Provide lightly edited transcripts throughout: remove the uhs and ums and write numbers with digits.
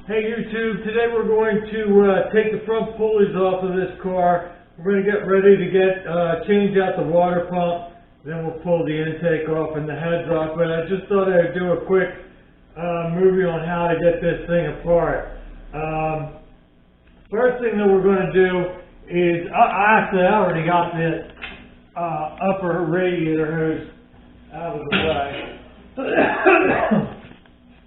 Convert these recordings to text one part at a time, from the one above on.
Hey YouTube, today we're going to take the front pulleys off of this car. We're going to get ready to change out the water pump. Then we'll pull the intake off and the heads off. But I just thought I'd do a quick movie on how to get this thing apart. First thing that we're going to do is, I already got this upper radiator hose out of the way.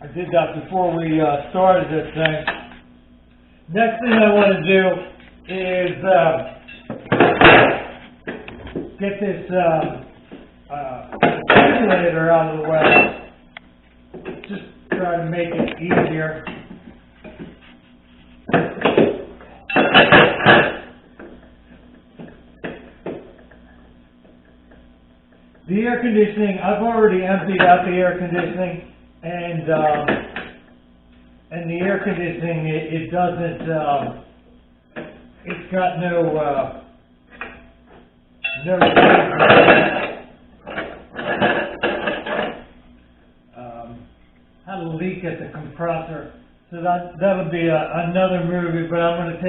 I did that before we started this thing. Next thing I want to do is get this alternator out of the way. Just try to make it easier. The air conditioning, I've already emptied out the air conditioning. And the air conditioning, it doesn't, it's got had a leak at the compressor, so that would be another movie. But I'm going to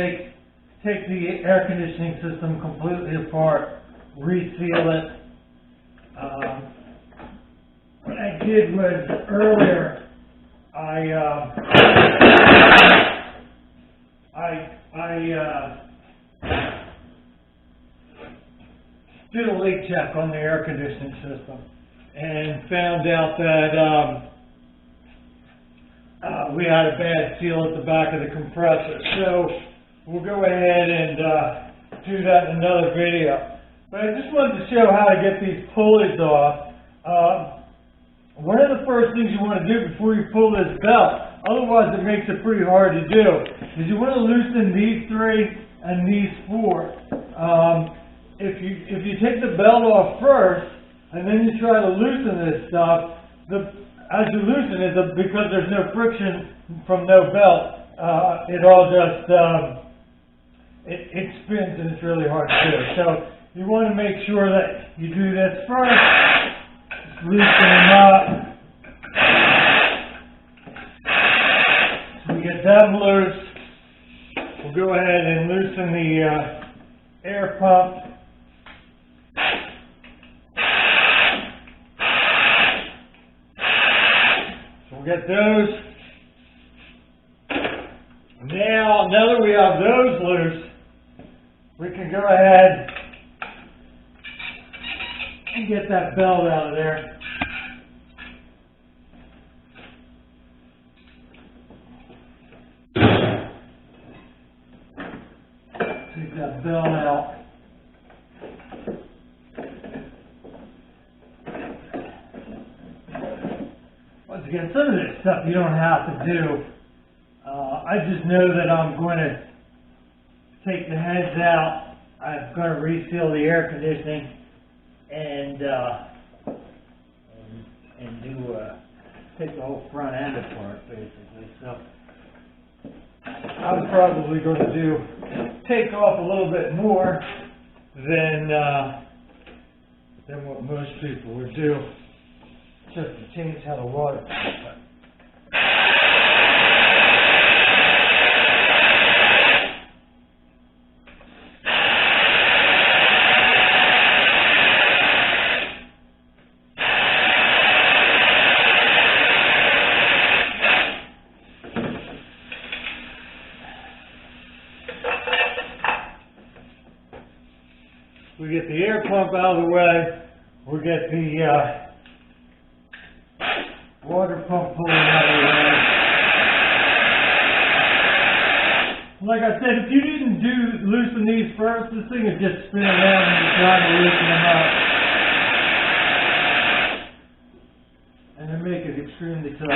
take the air conditioning system completely apart, reseal it. What I did was earlier, I did a leak check on the air conditioning system and found out that we had a bad seal at the back of the compressor. So we'll go ahead and do that in another video. But I just wanted to show how to get these pulleys off. One of the first things you want to do before you pull this belt, otherwise it makes it pretty hard to do, is you want to loosen these three and these four. If you take the belt off first and then you try to loosen this stuff, as you loosen it, because there's no friction from no belt, it all just it spins and it's really hard to do. So you want to make sure that you do this first. Loosen them up. So we get them loose. We'll go ahead and loosen the air pump. So we'll get those. Now that we have those loose, we can go ahead and get that belt out of there. Take that belt out. Once again, some of this stuff you don't have to do. I just know that I'm going to take the heads out. I'm going to reseal the air conditioning and take the whole front end apart, basically. So I was probably going to take off a little bit more than what most people would do, just to change how the water pumps. We get the air pump out of the way, we'll get the water pump pulling out of the way. Like I said, if you didn't loosen these first, this thing would just spin around when you're trying to loosen them up. And they make it extremely tough.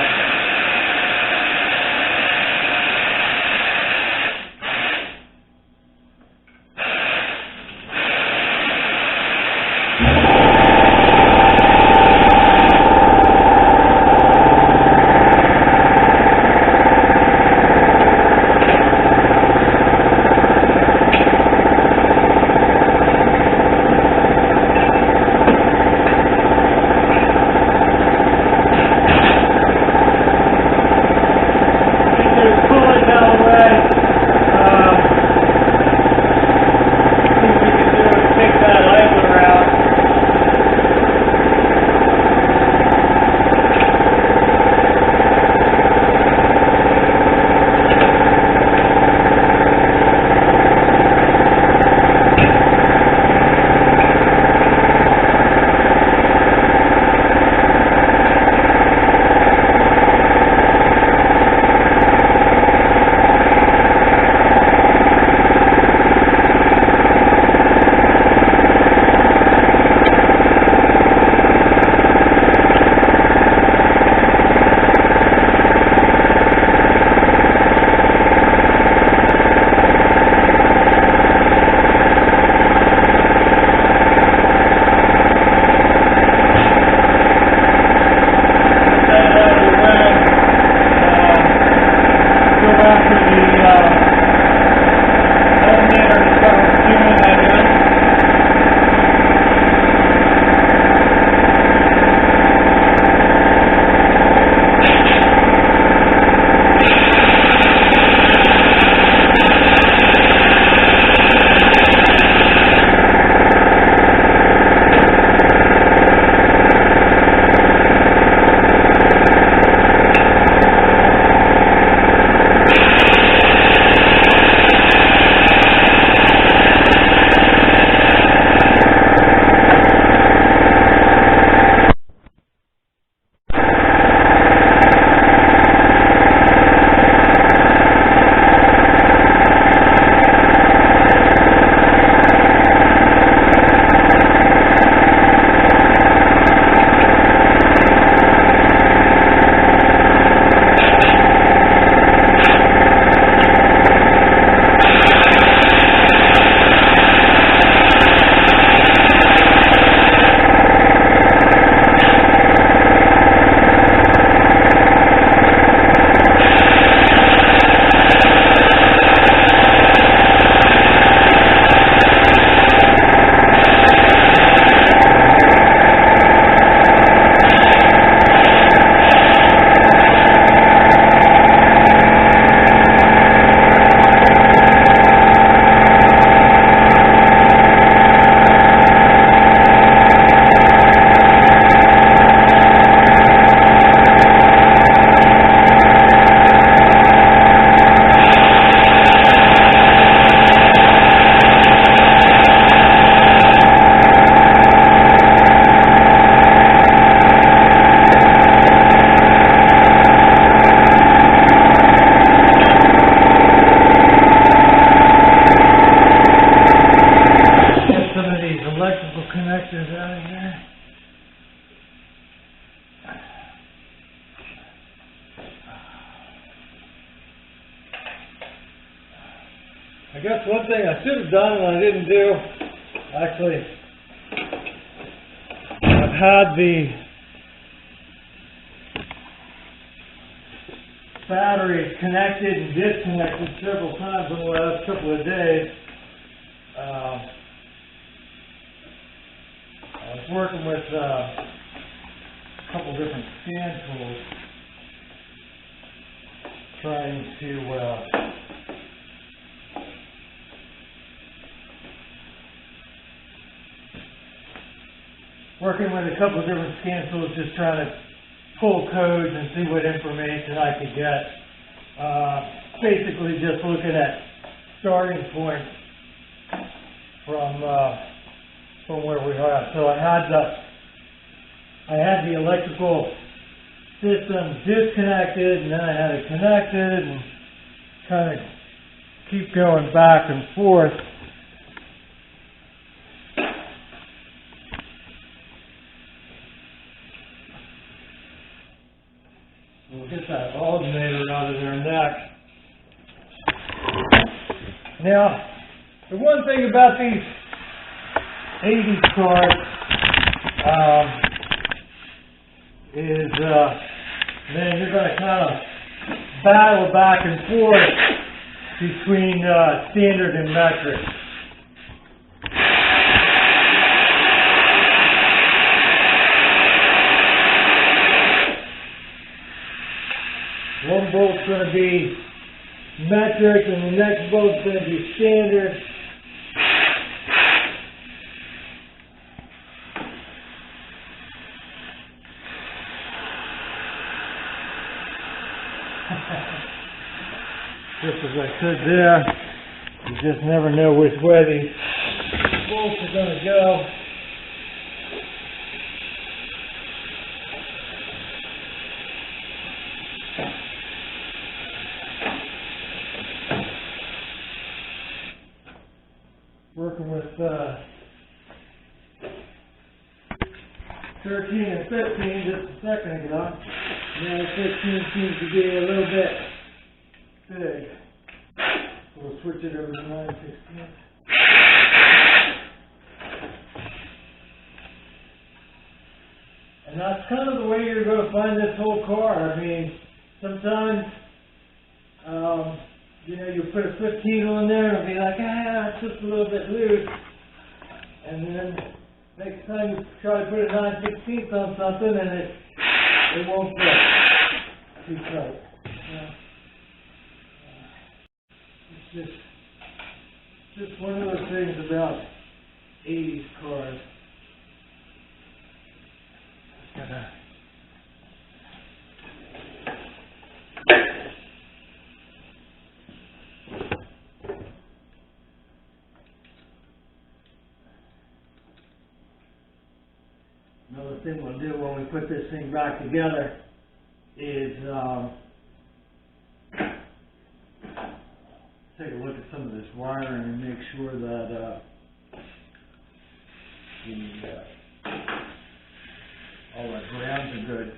guess one thing I should have done and I didn't do, actually, I've had the batteries connected and disconnected several times in the last couple of days. I was working with a couple different scan tools, trying to just trying to pull codes and see what information I could get. Basically just looking at starting points from where we are. So I had the electrical system disconnected, and then I had it connected, and kind of keep going back and forth. We'll get that alternator out of there next. Now, the one thing about these 80s cars is then you're going to kind of battle back and forth between standard and metric. One bolt's going to be metric and the next bolt's going to be standard. Just as I could there, you just never know which way these bolts are going to go. Working with 13 and 15 just a second ago. Now 15 seems to be a little bit big. We'll switch it over to 9/16. And that's kind of the way you're going to find this whole car. I mean, sometimes, you put a 15 on there and it'll be like, it's just a little bit loose. And then next time you try to put a 9/16 on something and it won't fit too tight. It's just one of those things about 80s cars. Another thing we'll do when we put this thing back together is take a look at some of this wiring and make sure that all our grounds are good.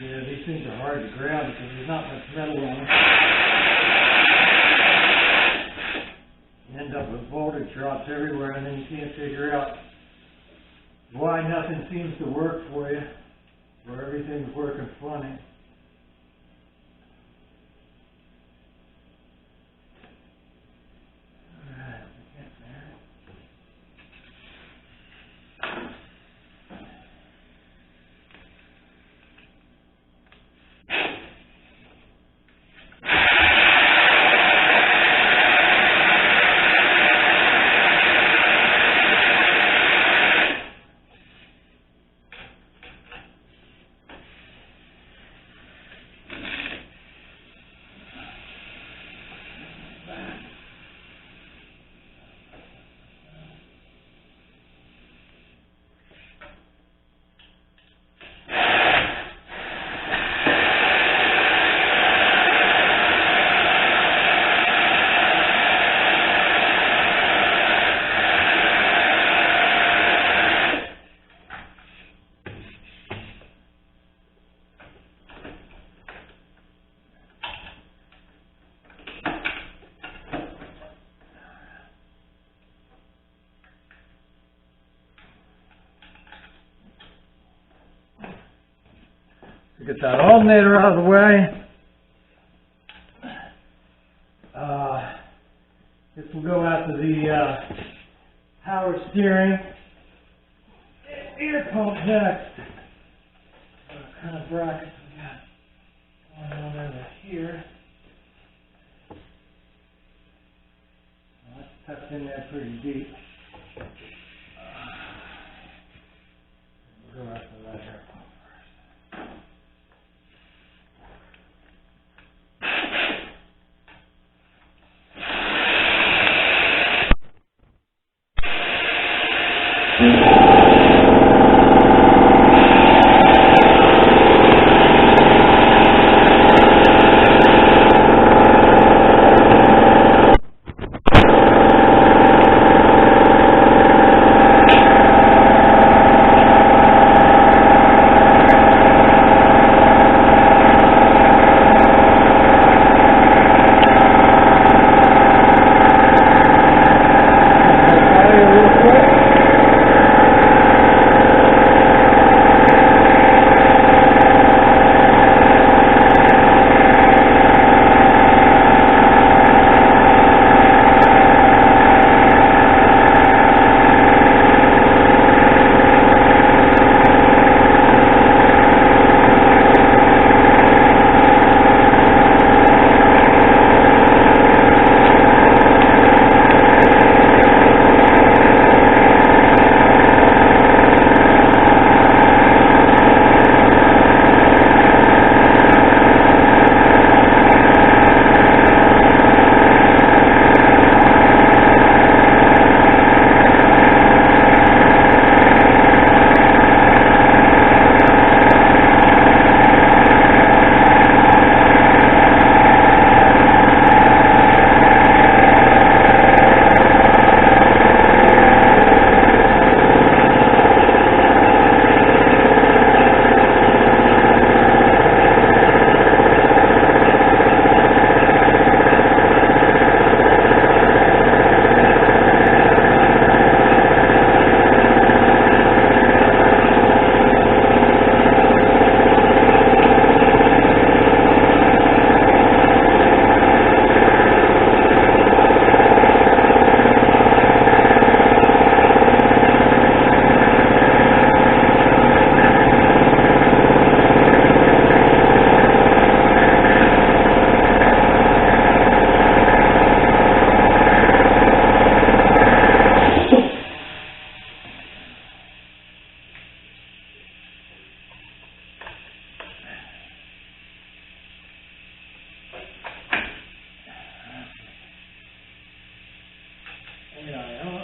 These things are hard to ground because there's not much metal on them. You end up with voltage drops everywhere, and then you can't figure out why nothing seems to work for you, where everything's working funny. get that alternator out of the way. This will go out to the power steering. Air pump next. What kind of brackets we got going on over here? Well, that's tucked in there pretty deep. We'll go out to that air pump first.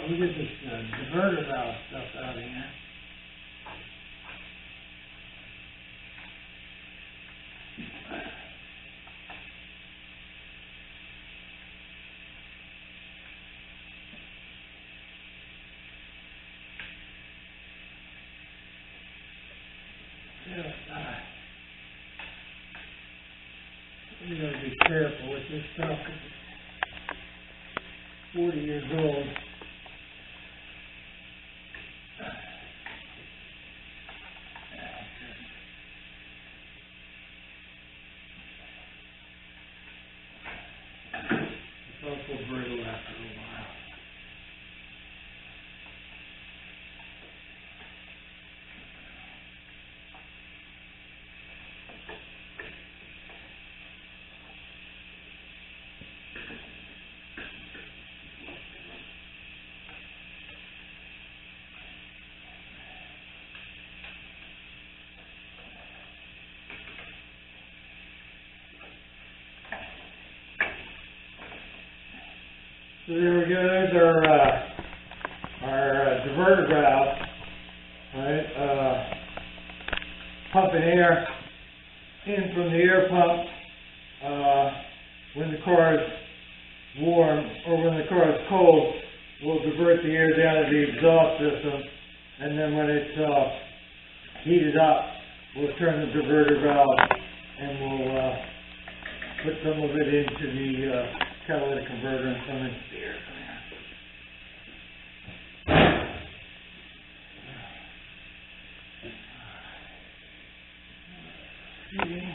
Let me get this diverter valve stuff out of here. You gotta be careful with this stuff, 'cause it's 40 years old. It's also brittle after a while. So there we go, there's our diverter valve, right, pumping air in from the air pump when the car is warm, or when the car is cold, we'll divert the air down to the exhaust system, and then when it's heated up, we'll turn the diverter valve and we'll put some of it into the catalytic converter and some into the air cleaner. sheeting.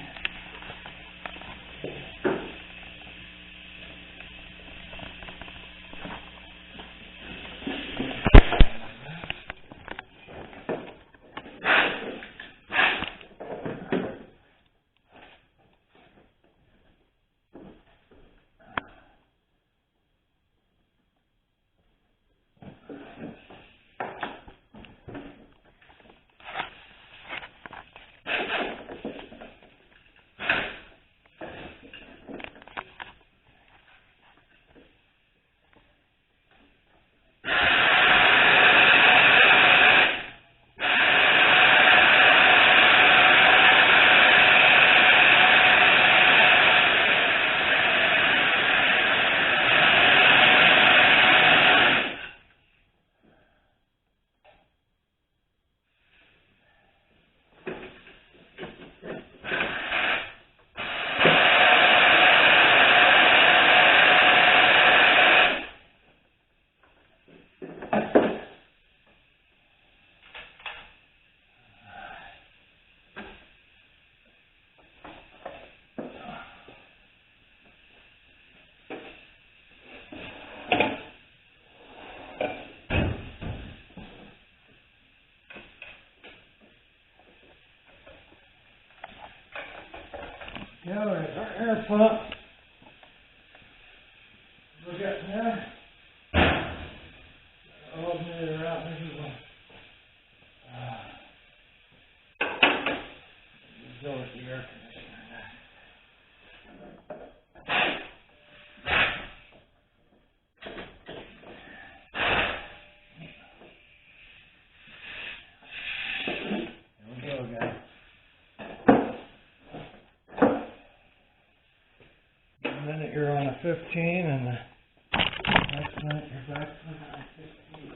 Yeah, there's our air pump. Look at there. Alternator out. This is one. Go with the air conditioner. Here we go, guys. A minute you're on a 15, and the next minute you're back to a 15.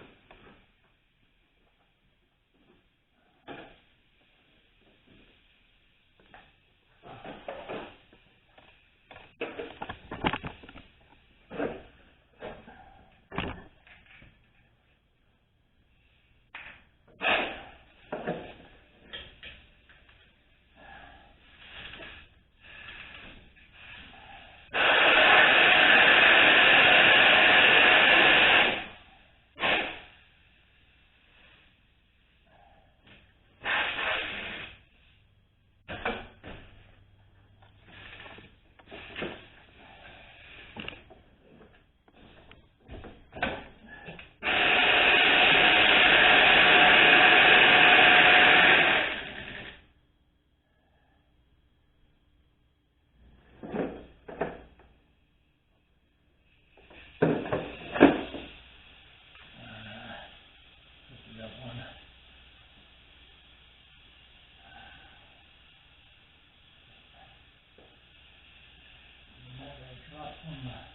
From